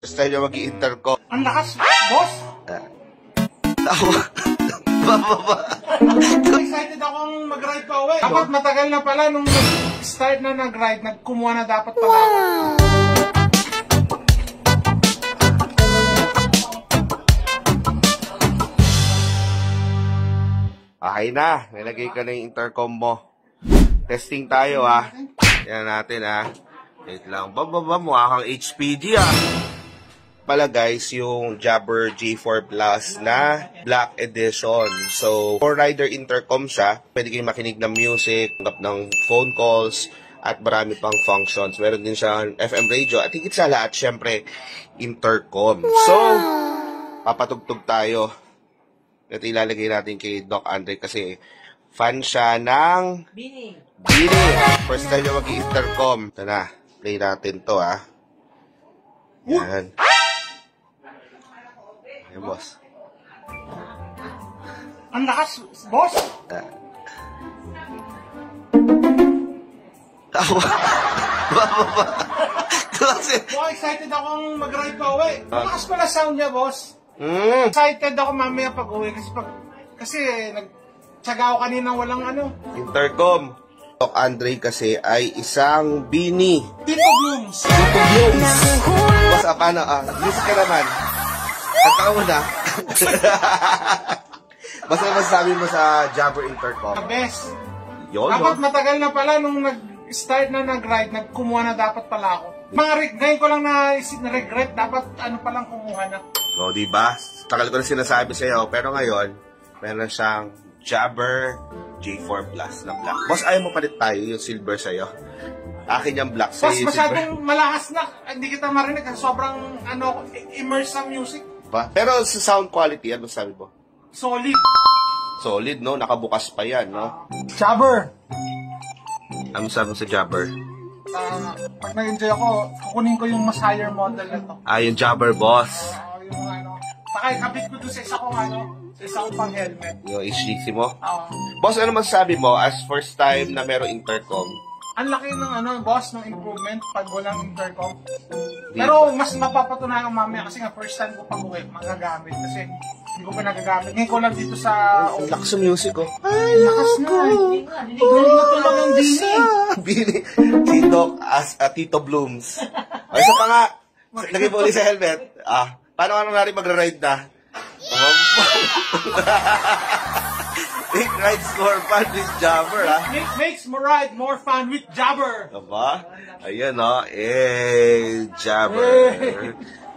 Style yung mag-i-intercom. Ang lakas, boss! Tawa. Bababa. Excited akong mag-ride pa uwi. Dapat matagal na pala nung start na nag-ride, nagkumuha na dapat pala ako. Okay na. Nilagay ka na yung intercom mo. Testing tayo ha. Yan natin ha. Wait lang. Bababa mo kang HPG ha. Pala guys, yung Jabber J4 Plus na Black Edition. So, 4-rider intercom siya. Pwede kayong makinig ng music, tanggap ng phone calls, at marami pang functions. Meron din siyang FM radio. At higit sa lahat, syempre, intercom. So, papatugtog tayo. Ito ilalagay natin kay Doc Andre kasi fan siya ng Bini. First time niya mag-intercom. Ito na, play natin to ha. Yan. Ayan, boss. Ang lakas, boss! Bababa. Kasi... Oh, excited akong mag-ride pa uwi. Ang lakas pala sound niya, boss. Excited ako mamaya pag uwi kasi nagtsaga ako kanina walang intercom. Doc Andre kasi ay isang Bini. Tito Blooms. Boss, paano? Music ka naman. At ako na. Basta masasabi mo sa Jabber intercom. The best. Yun, dapat matagal na pala nung nag-start na nag-ride, nagkumuha na dapat pala ako. Ngayon ko lang na-regret, dapat palang kumuha na. O, diba? Tagal ko na sinasabi sa'yo, pero ngayon, meron siyang Jabber J4 Plus na black. Boss, ayaw mo palit tayo yung silver sa'yo. Akin yung black sa'yo. Boss, masyadong malakas na. Hindi kita marinig. Sobrang immerse sa music. Ba? Pero sa sound quality, ano sabi mo? Solid. Solid, no? Nakabukas pa yan, no? Jabber. Ano sabi mo sa Jabber? Pag nag-enjoy ako, kukunin ko yung mas higher model na to. Yung Jabber, boss. Yung pakikabit ko doon sa isa kong sa isa kong pang helmet. Yung HDC mo? Boss, ano masasabi mo as first time na meron intercom? Ang laki ng boss, ng improvement pag walang intercom. Pero mas mapapatunayan ko mamaya kasi nga first time ko pag-uwi, magagamit. Kasi hindi ko pa nagagamit. Ngayon ko lang dito sa... Ang lakas sa music, oh. Ay, lakas na. Hindi na tulong ang Bini. Bini. Si Doc as Tito Blooms. O, isa pa nga. Lagay mo ulit sa helmet. Paano natin magra-ride na? Make ride more fun with Jabber, ha? Makes more ride more fun with Jabber. Diba? Ayan, no? Jabber.